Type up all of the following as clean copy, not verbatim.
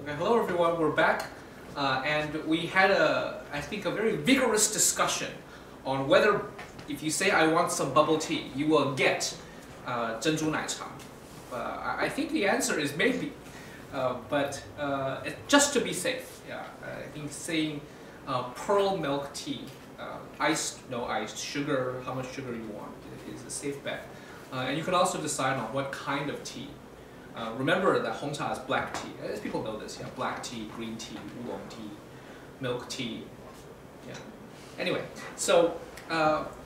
Okay, hello everyone, we're back. And we had I think a very vigorous discussion on whether if you say I want some bubble tea, you will get 珍珠奶茶. I think the answer is maybe, but just to be safe, yeah, I think saying pearl milk tea, iced, no iced, sugar, how much sugar you want is a safe bet. And you can also decide on what kind of tea. Remember that Hongcha is black tea. As people know this, yeah, black tea, green tea, oolong tea, milk tea. Yeah. Anyway, so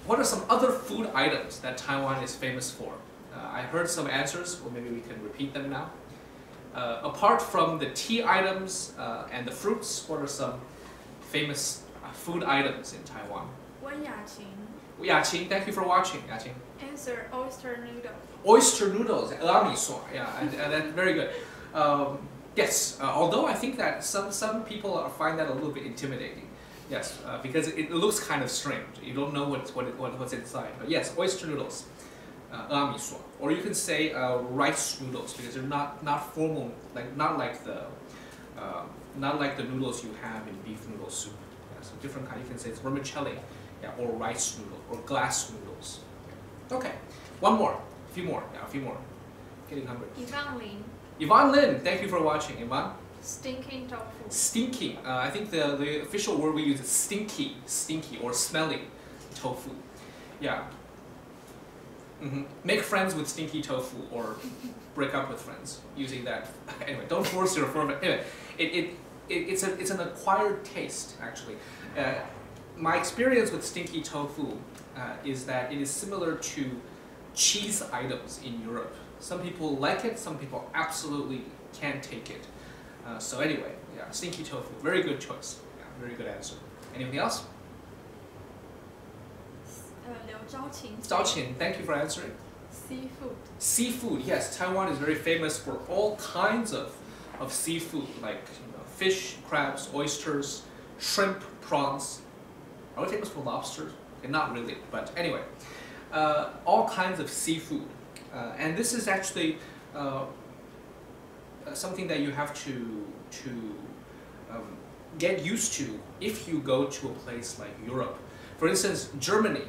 what are some other food items that Taiwan is famous for? I heard some answers, or maybe we can repeat them now. Apart from the tea items and the fruits, what are some famous food items in Taiwan? Yaqing, thank you for watching, Yaqing. Answer, oyster noodle. Oyster noodles, yeah, and that's very good. Yes, although I think that some people find that a little bit intimidating. Yes, because it looks kind of strange. You don't know what's inside. But yes, oyster noodles, or you can say rice noodles because they're not formal, not like the noodles you have in beef noodle soup. Yeah, so different kind. You can say it's vermicelli, yeah, or rice noodle, or glass noodles. Okay, one more. A few more. Getting hungry. Yvonne Lin, thank you for watching. Yvonne? Stinking tofu. Stinky. I think the official word we use is stinky, or smelly tofu. Yeah. Make friends with stinky tofu or break up with friends using that. Anyway, don't force your friend. Anyway, it's an acquired taste actually. My experience with stinky tofu is that it is similar to cheese items in Europe. Some people like it, some people absolutely can't take it. So anyway, yeah, stinky tofu, very good choice. Yeah, very good answer. Anything else? Zhao Qin, thank you for answering. Seafood. Seafood, yes. Taiwan is very famous for all kinds of seafood, like fish, crabs, oysters, shrimp, prawns. Are we famous for lobsters? Okay, not really, but anyway. All kinds of seafood. And this is actually something that you have to get used to if you go to a place like Europe. For instance, Germany,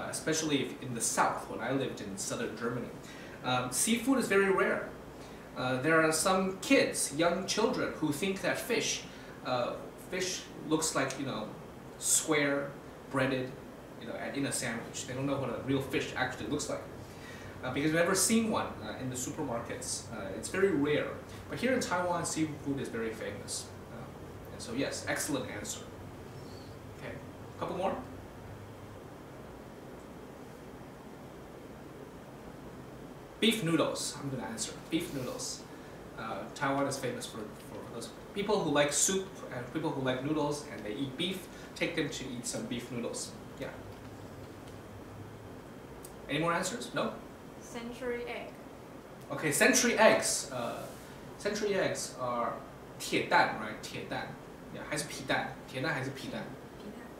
especially in the south, when I lived in southern Germany, seafood is very rare. There are some kids, young children, who think that fish looks like, square, breaded, in a sandwich. They don't know what a real fish actually looks like. Because we've never seen one in the supermarkets. It's very rare. But here in Taiwan, seafood is very famous. And so yes, excellent answer. Okay, a couple more? Beef noodles, I'm gonna answer. Beef noodles. Taiwan is famous for those people who like soup and people who like noodles and they eat beef, take them to eat some beef noodles. Yeah. Any more answers? No? Century egg. Okay, century eggs. Century eggs are 铁蛋, right? 铁蛋. Yeah, 还是皮蛋? 铁蛋还是皮蛋?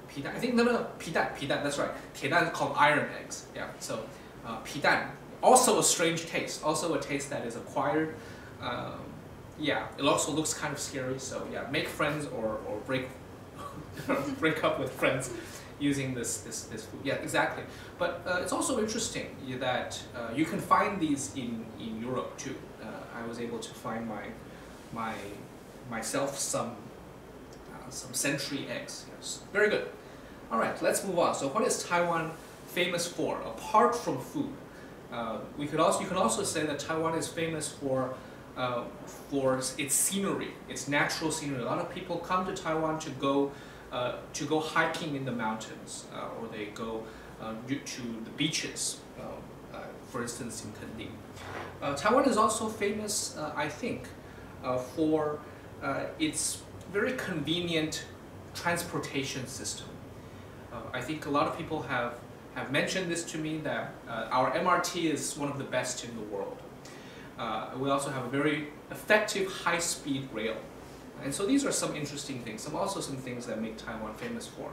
皮蛋. I think no, 皮蛋, that's right. 铁蛋 is called iron eggs. Yeah, so 皮蛋. Also a strange taste. Also a taste that is acquired. Yeah, it also looks kind of scary. So yeah, make friends or break up with friends using this food. Yeah, exactly. But it's also interesting that you can find these in Europe too. I was able to find myself some century eggs. Yes, very good. All right, let's move on. So what is Taiwan famous for apart from food? You can also say that Taiwan is famous for its scenery, its natural scenery. A lot of people come to Taiwan to go hiking in the mountains, or they go to the beaches, for instance in Kending. Taiwan is also famous, I think, for its very convenient transportation system. I think a lot of people have mentioned this to me, that our MRT is one of the best in the world. We also have a very effective high-speed rail. And so these are some interesting things, also some things that make Taiwan famous for.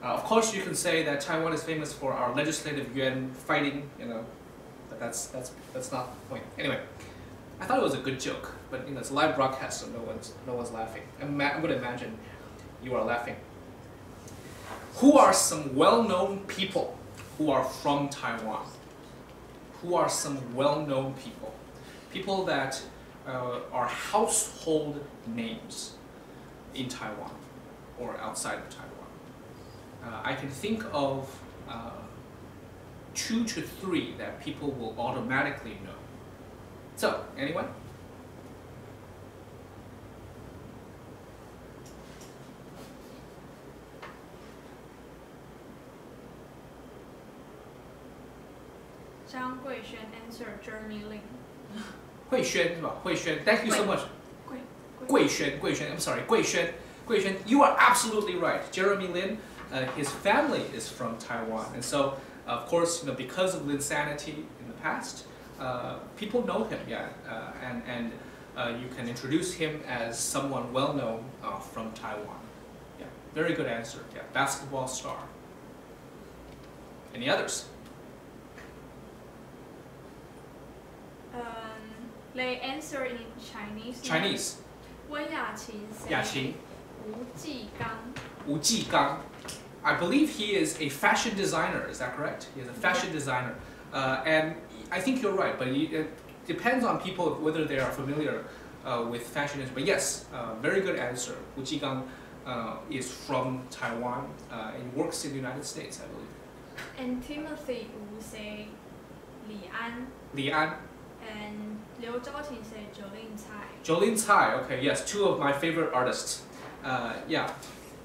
Of course, you can say that Taiwan is famous for our legislative yuan fighting, but that's not the point. Anyway, I thought it was a good joke, but it's a live broadcast, so no one's laughing. I'm going to imagine you are laughing. Who are some well-known people who are from Taiwan? Who are some well-known people? People that are household names in Taiwan or outside of Taiwan. I can think of 2 to 3 that people will automatically know. So, anyone? Zhang Guishan answered Jeremy Lin. 慧萱是吧？慧萱 Thank you so much. 桂萱 I'm sorry, 桂萱 you are absolutely right. Jeremy Lin, his family is from Taiwan, and so of course, because of Linsanity in the past, people know him, yeah, and you can introduce him as someone well known from Taiwan. Yeah, very good answer. Yeah, basketball star. Any others? They answer in Chinese. Chinese. 温雅琴 said 雅琴 Wu Jigang. I believe he is a fashion designer, is that correct? He is a fashion designer. And I think you're right, but it depends on people whether they are familiar with fashion. But yes, very good answer. Wu Jigang is from Taiwan and works in the United States, I believe. And Timothy Wu said Li An. Li An. And Liu Zhaoting said Jolin Cai. Jolin Cai, okay, yes, 2 of my favorite artists. Yeah,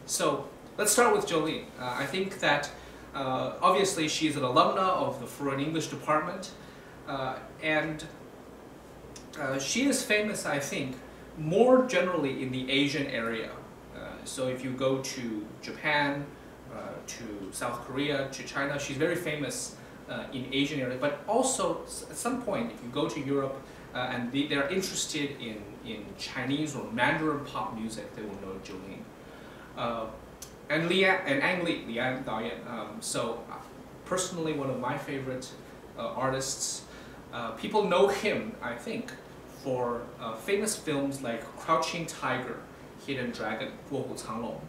so let's start with Jolin. I think that obviously she's an alumna of the Foreign English department, and she is famous, I think, more generally in the Asian area. So if you go to Japan, to South Korea, to China, she's very famous in Asian area, but also at some point, if you go to Europe and they're interested in Chinese or Mandarin pop music, they will know Jolin. And Ang Lee, Lian Daoyan. So personally, one of my favorite artists. People know him, I think, for famous films like Crouching Tiger, Hidden Dragon, 卧虎藏龙.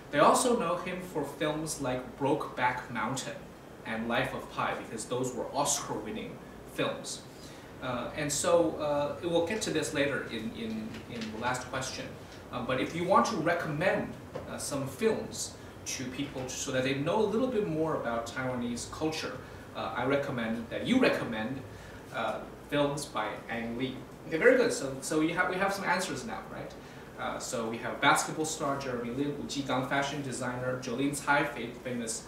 They also know him for films like Brokeback Mountain and Life of Pi, because those were Oscar-winning films. And so we'll get to this later in the last question. But if you want to recommend some films to people so that they know a little bit more about Taiwanese culture, I recommend that you recommend films by Ang Lee. Okay, very good. So we have some answers now, right? So we have basketball star Jeremy Lin, Wu Jigang fashion designer, Jolin Cai, famous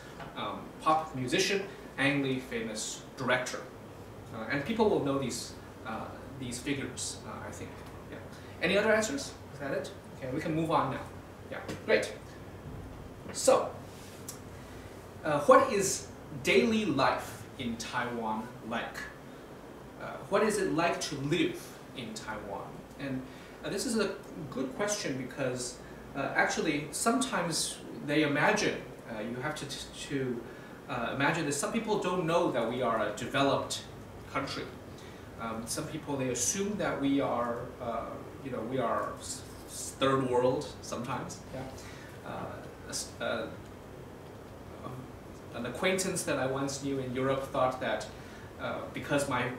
pop musician, Ang Lee, famous director. And people will know these figures, I think. Yeah. Any other answers? Is that it? Okay, we can move on now. Yeah, great. So, what is daily life in Taiwan like? What is it like to live in Taiwan? And this is a good question because actually sometimes they imagine, you have to imagine that some people don't know that we are a developed country. Some people, they assume that we are, we are third world sometimes. Yeah. An acquaintance that I once knew in Europe thought that because my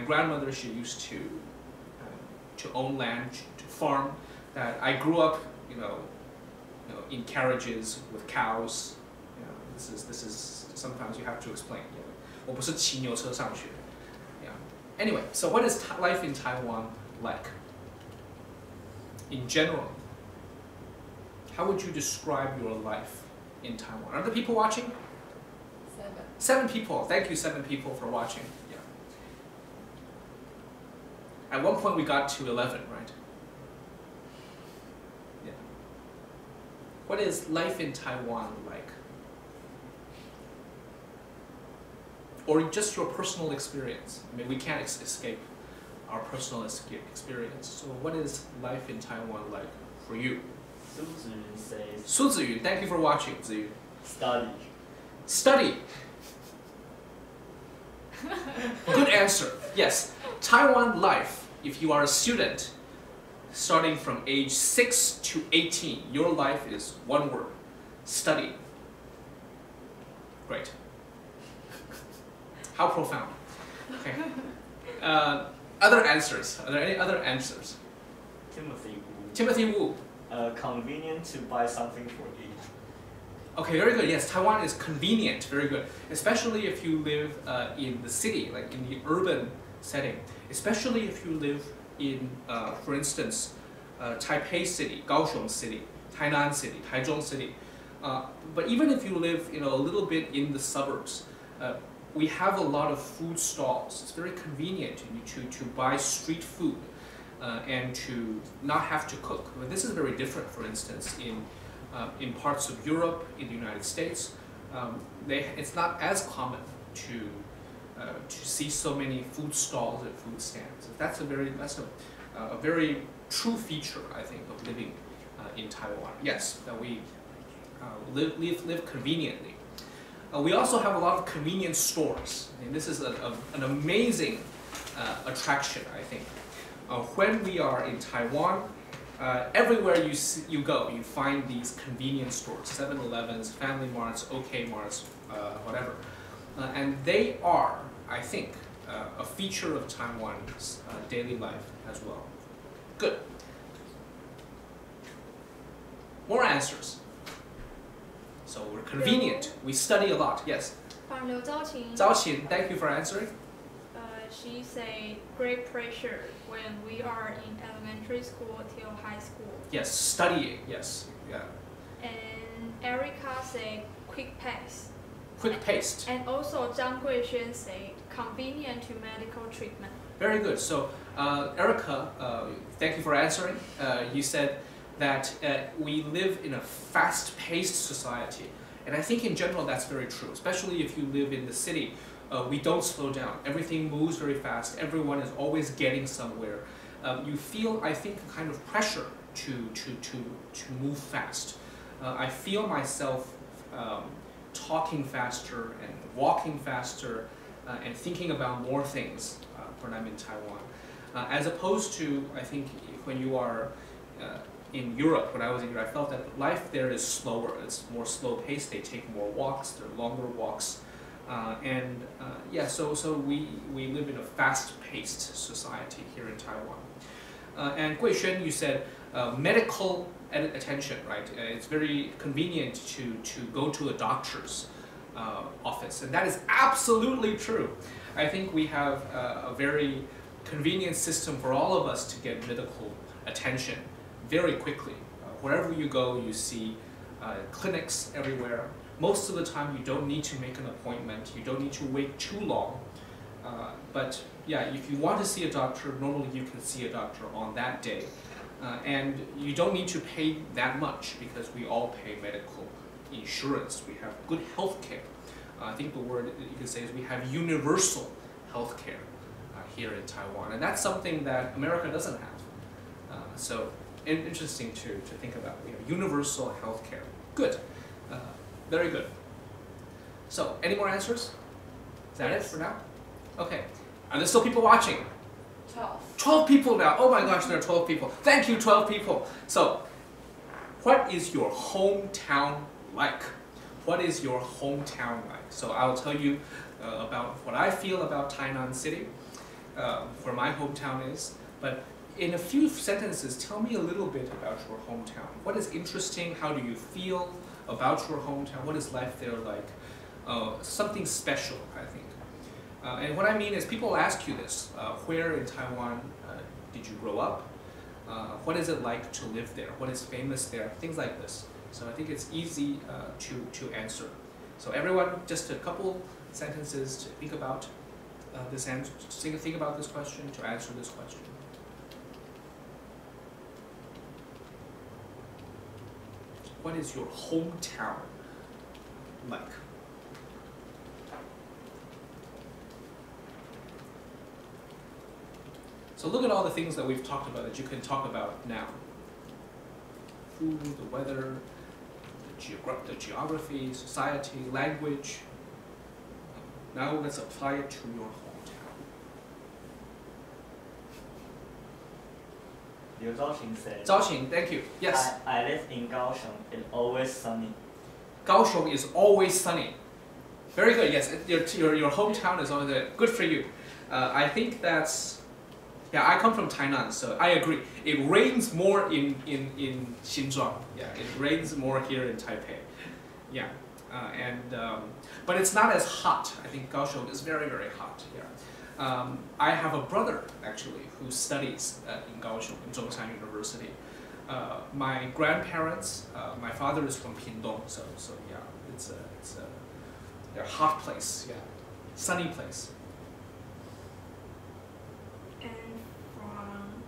grandmother, she used to own land, to farm, that I grew up, in carriages with cows. This is sometimes you have to explain. 我不是骑牛车上学. Yeah. Anyway, so what is life in Taiwan like? In general, how would you describe your life in Taiwan? Are there people watching? 7 people. Thank you, 7 people for watching. Yeah. At one point we got to 11, right? Yeah. What is life in Taiwan like? Or just your personal experience? I mean, we can't escape our personal experience. So what is life in Taiwan like for you? Su Ziyun says, Su Ziyun, thank you for watching, Ziyun. study. Study. Good answer. Yes, Taiwan life if you are a student, starting from age 6 to 18, your life is one word: study. Great. How profound. Okay. Other answers. Are there any other answers? Timothy Wu. Timothy Wu. Convenient to buy something for eat. Okay, very good. Yes, Taiwan is convenient. Very good. Especially if you live in the city, like in the urban setting. Especially if you live in, for instance, Taipei City, Kaohsiung City, Tainan City, Taichung City. But even if you live, a little bit in the suburbs, we have a lot of food stalls. It's very convenient to buy street food and to not have to cook. But this is very different, for instance, in parts of Europe, in the United States. It's not as common to see so many food stalls and food stands. That's a very true feature, I think, of living in Taiwan. Yes, that we live conveniently. We also have a lot of convenience stores. And this is an amazing attraction, I think. When we are in Taiwan, everywhere you go, you find these convenience stores: 7-Elevens, Family Marts, OK Marts, whatever. And they are, I think, a feature of Taiwan's daily life as well. Good. More answers. So we're convenient. We study a lot. Yes. From Liu Zhaoqin, Zhao Qin, thank you for answering. she say great pressure when we are in elementary school till high school. Yes, studying. Yes. Yeah. And Erica say quick pace. Quick paced. And also Zhang Guixuan say convenient to medical treatment. Very good. So Erica, thank you for answering. You said that we live in a fast-paced society. And I think in general that's very true, especially if you live in the city. We don't slow down. Everything moves very fast. Everyone is always getting somewhere. You feel, I think, a kind of pressure to move fast. I feel myself talking faster and walking faster and thinking about more things when I'm in Taiwan. As opposed to, I think, when you are in Europe, when I was in Europe, I felt that life there is slower. It's more slow-paced. They take more walks. They're longer walks. So we live in a fast-paced society here in Taiwan. And Guixuan, you said medical attention, right? It's very convenient to go to a doctor's office, and that is absolutely true. I think we have a very convenient system for all of us to get medical attention very quickly. Wherever you go, you see clinics everywhere. Most of the time, you don't need to make an appointment. You don't need to wait too long. But yeah, if you want to see a doctor, normally you can see a doctor on that day. And you don't need to pay that much because we all pay medical insurance. We have good health care. I think the word you can say is we have universal health care here in Taiwan. And that's something that America doesn't have. So interesting to think about. We have universal health care. Good. Very good. So, any more answers? Is that it for now? Okay. Are there still people watching? 12. 12 people now. Oh my gosh, there are 12 people. Thank you, 12 people. So, what is your hometown like? What is your hometown like? So, I'll tell you about what I feel about Tainan City, where my hometown is. But in a few sentences, tell me a little bit about your hometown. What is interesting? How do you feel about your hometown? What is life there like? Something special, I think. And what I mean is people ask you this. Where in Taiwan did you grow up? What is it like to live there? What is famous there? Things like this. So I think it's easy to answer. So everyone, just a couple sentences to think about this answer. Think about this question, to answer this question. What is your hometown like? So look at all the things that we've talked about that you can talk about now. Food, the weather, the geography, society, language. Now let's apply it to your hometown. Liu Zhaoqing said, Zhaoqing, thank you. Yes. I live in Kaohsiung. It's always sunny. Kaohsiung is always sunny. Very good. Yes, your hometown is always there. Good for you. I think that's. Yeah, I come from Tainan, so I agree. It rains more in Xinjiang. Yeah, it rains more here in Taipei. Yeah, but it's not as hot. I think Kaohsiung is very, very hot. Yeah. I have a brother actually who studies in Kaohsiung in Zhongshan University. My grandparents, my father is from Pingdong, so yeah, it's a hot place. Yeah, sunny place. And from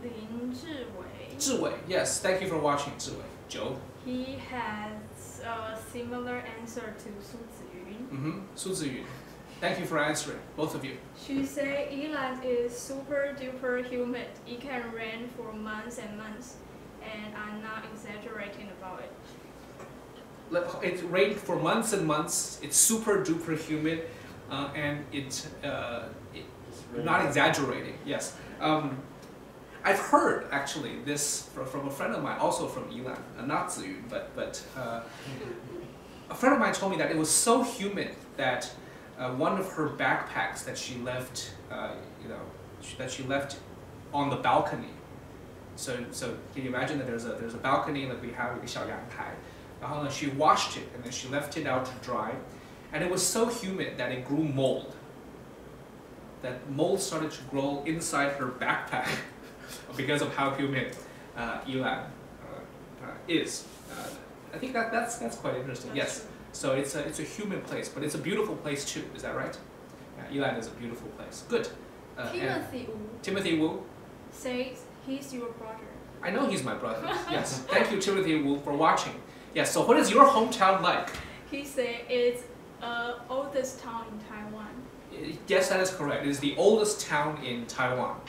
Lin Zhiwei. Zhiwei, yes, thank you for watching, Zhiwei. Joe? He has a similar answer to Su Ziyun. Su Ziyun. Thank you for answering, both of you. She said Yilan is super duper humid. It can rain for months and months, and I'm not exaggerating about it. It rained for months and months. It's super duper humid, and it's not exaggerating. Yes, I've heard actually this from a friend of mine, also from Yilan, not Ziyun, but a friend of mine told me that it was so humid that one of her backpacks that she left, that she left on the balcony. So can you imagine that there's a balcony that we have a 小阳台. She washed it and then she left it out to dry, and it was so humid that it grew mold. That mold started to grow inside her backpack because of how humid Yilan is. I think that's quite interesting. That's yes. true. So it's a humid place, but it's a beautiful place too. Is that right? Yeah, Yilan is a beautiful place. Good. Timothy Wu says he's your brother. I know he's my brother. Yes. Thank you, Timothy Wu, for watching. Yes. So what is your hometown like? He said it's oldest town in Taiwan. Yes, that is correct. It is the oldest town in Taiwan.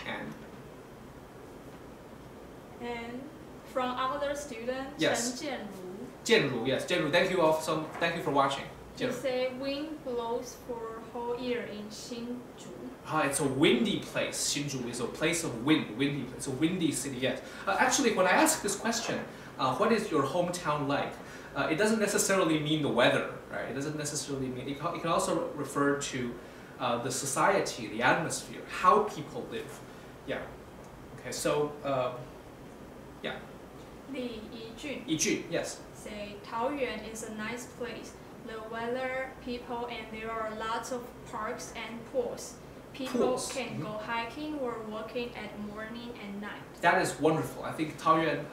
And from other student, Yes. Chen Jianru. Jianru, yes, Jianru. Thank you all. Thank you for watching. He Jianru. said wind blows for whole year in Hsinchu. It's a windy place. Hsinchu is a place of wind. Windy. It's a windy city. Yes. Actually, when I ask this question, what is your hometown like? It doesn't necessarily mean the weather, right? It doesn't necessarily mean. It can also refer to the society, the atmosphere, how people live. Yeah. Okay. So, yeah. Li Yijun Yijun, yes. say Taoyuan is a nice place. The weather, people, and there are lots of parks and pools. People Pools, can go hiking or walking at morning and night. That is wonderful. I think Taoyuan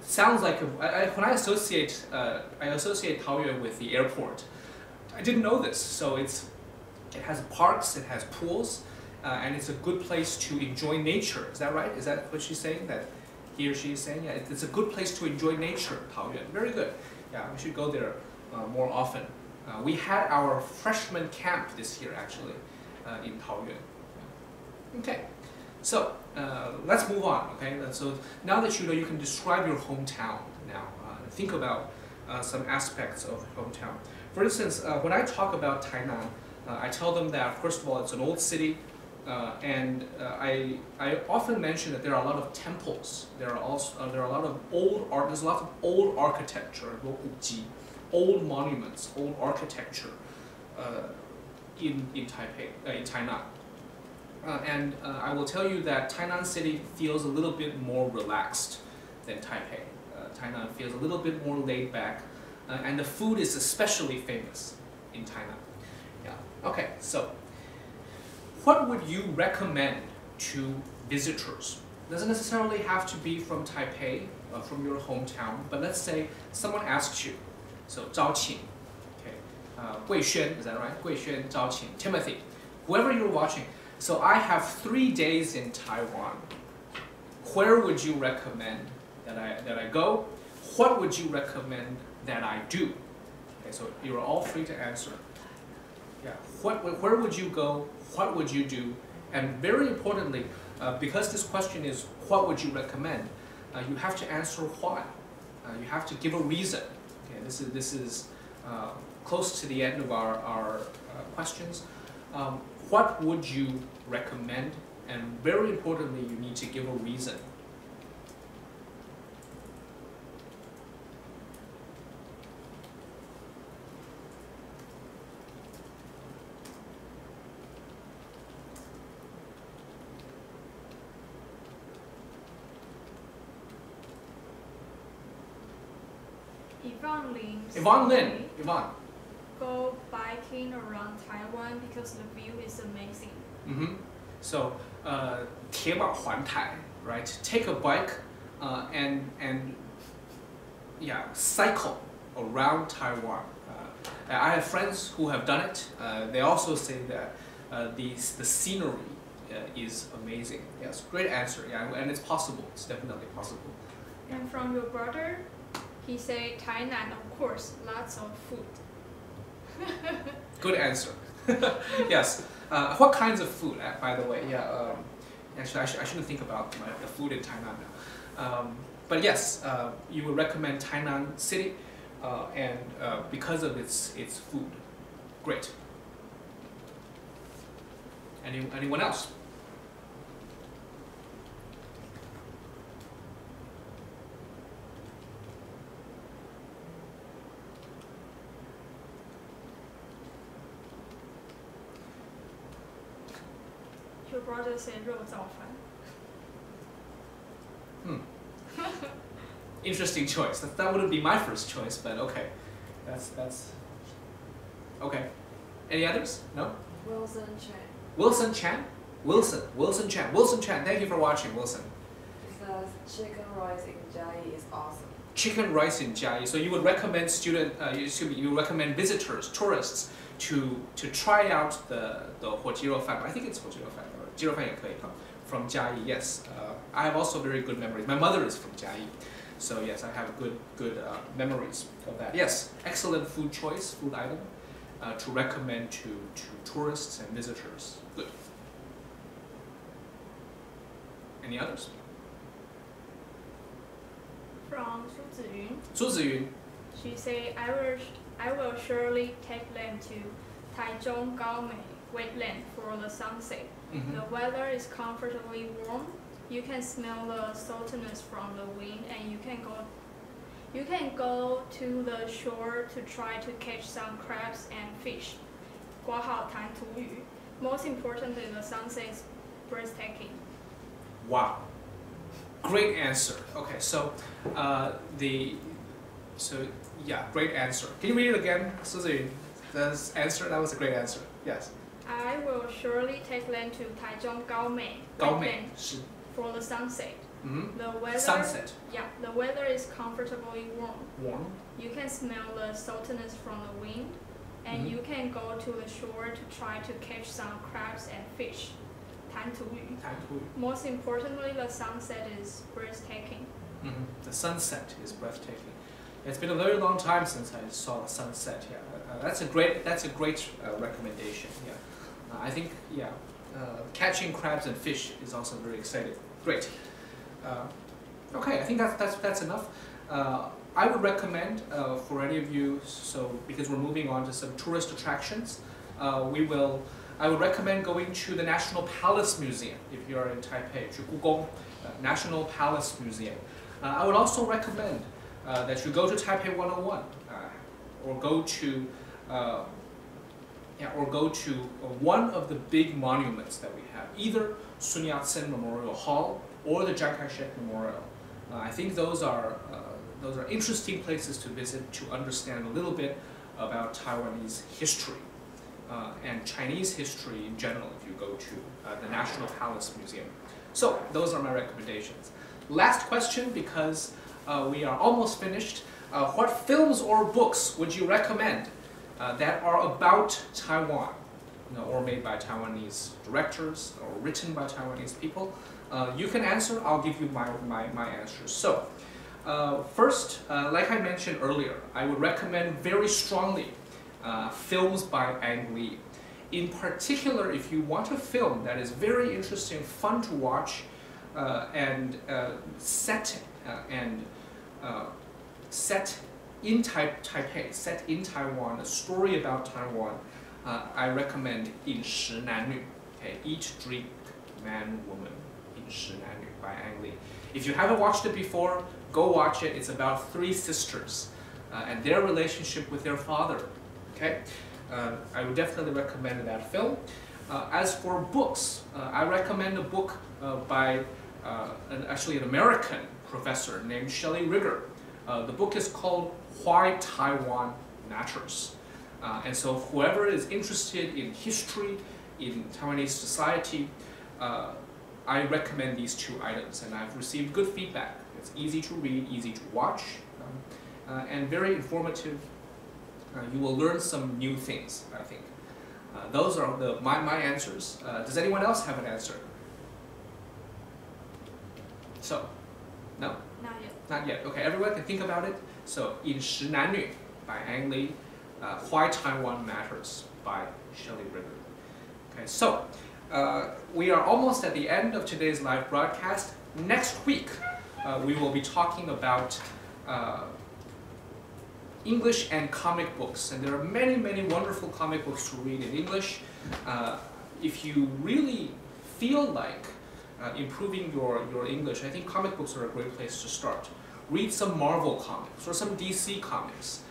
sounds like when I associate Taoyuan with the airport. I didn't know this, so it has parks, it has pools, and it's a good place to enjoy nature. Is that right? Is that what she's saying? That he or she is saying? Yeah, it's a good place to enjoy nature. Taoyuan, very good. Yeah, we should go there more often. We had our freshman camp this year actually in Taoyuan. Okay. So let's move on. Okay. So now that you know, you can describe your hometown. Now think about some aspects of hometown. For instance, when I talk about Tainan, I tell them that first of all it's an old city, and I often mention that there are a lot of temples. There are a lot of old art. There's a lot of old architecture, old monuments, old architecture in Taipei, in Tainan. And I will tell you that Tainan City feels a little bit more relaxed than Taipei. Tainan feels a little bit more laid back, and the food is especially famous in Tainan. Yeah. Okay. So, what would you recommend to visitors? Doesn't necessarily have to be from Taipei, from your hometown, but let's say someone asks you. So, 招请, okay, 贵轩, is that right? 贵轩, 招请, Timothy, whoever you're watching. So I have 3 days in Taiwan. Where would you recommend that I go? What would you recommend that I do? Okay, so you're all free to answer. Yeah. Where would you go? What would you do? And very importantly, because this question is what would you recommend, you have to answer why. You have to give a reason. Okay, this is close to the end of our questions. What would you recommend? And very importantly, you need to give a reason Yvonne Lin. Yvonne Lin. Yvonne. Go biking around Taiwan because the view is amazing. So, 铁马环台, right? Take a bike and cycle around Taiwan. I have friends who have done it. They also say that the scenery is amazing. Yes, great answer. Yeah, and it's possible. It's definitely possible. And from your brother, he said Tainan, of course, lots of food. Good answer. Yes. What kinds of food, by the way? Yeah. Actually, I shouldn't think about the food in Tainan now. But yes, you would recommend Tainan City, and because of its food. Great. Anyone else? Your brother said 肉燥饭. Interesting choice. That wouldn't be my first choice, but okay. That's okay. Any others? No? Wilson Chen. Wilson Chan? Wilson Chan. Wilson Chan, thank you for watching, Wilson. It says chicken rice in Jiayi is awesome. Chicken rice in Jiayi. So you would recommend you recommend visitors, tourists, to try out the 火鸡肉饭. I think it's 火鸡肉饭. 鸡肉饭也可以 from Jiayi. Yes, I have also very good memories. My mother is from Jiayi, so yes, I have good memories of that. Yes, excellent food choice, food item to recommend to tourists and visitors. Good. Any others? From Su Ziyun, Su Ziyun. she said, I will surely take them to Taichung Gaomei wetland for the sunset. The weather is comfortably warm. You can smell the saltiness from the wind, and you can go to the shore to try to catch some crabs and fish. 挂号谈土语. Most importantly, the sunset is breathtaking. Wow. Great answer. Okay, so yeah, great answer. Can you read it again, Suzy? The answer, that was a great answer. Yes. I will surely take them to Taichung Gaomei Gaomei for the sunset. The weather, sunset. Yeah, the weather is comfortably warm. Warm. You can smell the saltiness from the wind, and you can go to the shore to try to catch some crabs and fish. 谈土语. Most importantly, the sunset is breathtaking. The sunset is breathtaking. It's been a very long time since I saw the sunset. Yeah, that's a great recommendation. Yeah, I think catching crabs and fish is also very exciting. Great. Okay, I think that's enough. I would recommend for any of you, so because we're moving on to some tourist attractions, I would recommend going to the National Palace Museum if you are in Taipei, 去故宫, National Palace Museum. I would also recommend that you go to Taipei 101, or go to one of the big monuments that we have, either Sun Yat-sen Memorial Hall or the Chiang Kai-shek Memorial. I think those are interesting places to visit to understand a little bit about Taiwanese history and Chinese history in general if you go to the National Palace Museum. So those are my recommendations. Last question, because we are almost finished. What films or books would you recommend that are about Taiwan, or made by Taiwanese directors or written by Taiwanese people? You can answer. I'll give you my answers. So first, like I mentioned earlier, I would recommend very strongly films by Ang Lee. In particular, if you want a film that is very interesting, fun to watch, and set in Taipei, set in Taiwan, a story about Taiwan, I recommend 饮食男女. Okay, Eat, Drink, Man, Woman, 饮食男女 by Ang Lee. If you haven't watched it before, go watch it. It's about three sisters and their relationship with their father. Okay, I would definitely recommend that film. As for books, I recommend a book by actually an American professor named Shelley Rigger. The book is called Why Taiwan Matters. And so whoever is interested in history, in Taiwanese society, I recommend these 2 items, and I've received good feedback. It's easy to read, easy to watch, and very informative. You will learn some new things, I think. Those are my answers. Does anyone else have an answer? So, no? Not yet. Not yet. Okay, everyone can think about it. So, 饮食男女 by Ang Lee, Why Taiwan Matters by Shelley River. Okay, so we are almost at the end of today's live broadcast. Next week, we will be talking about English and comic books, and there are many, many wonderful comic books to read in English. If you really feel like improving your English, I think comic books are a great place to start. Read some Marvel comics or some DC comics.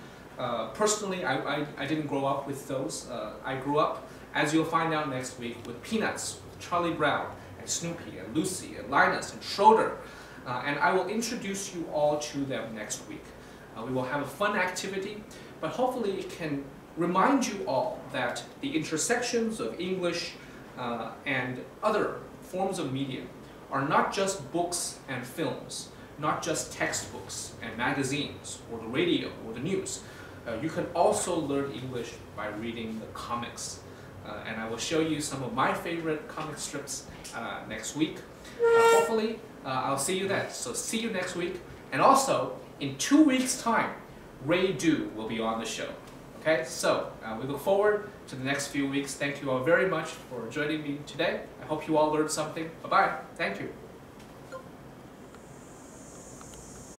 Personally, I didn't grow up with those. I grew up, as you'll find out next week, with Peanuts, Charlie Brown, and Snoopy, and Lucy, and Linus, and Schroeder. And I will introduce you all to them next week. We will have a fun activity, but hopefully it can remind you all that the intersections of English and other forms of media are not just books and films, not just textbooks and magazines, or the radio, or the news. You can also learn English by reading the comics. And I will show you some of my favorite comic strips next week. Hopefully, I'll see you then. So see you next week. And also, in 2 weeks' time, Ray Du will be on the show. Okay, so we look forward to the next few weeks. Thank you all very much for joining me today. I hope you all learned something. Bye-bye. Thank you.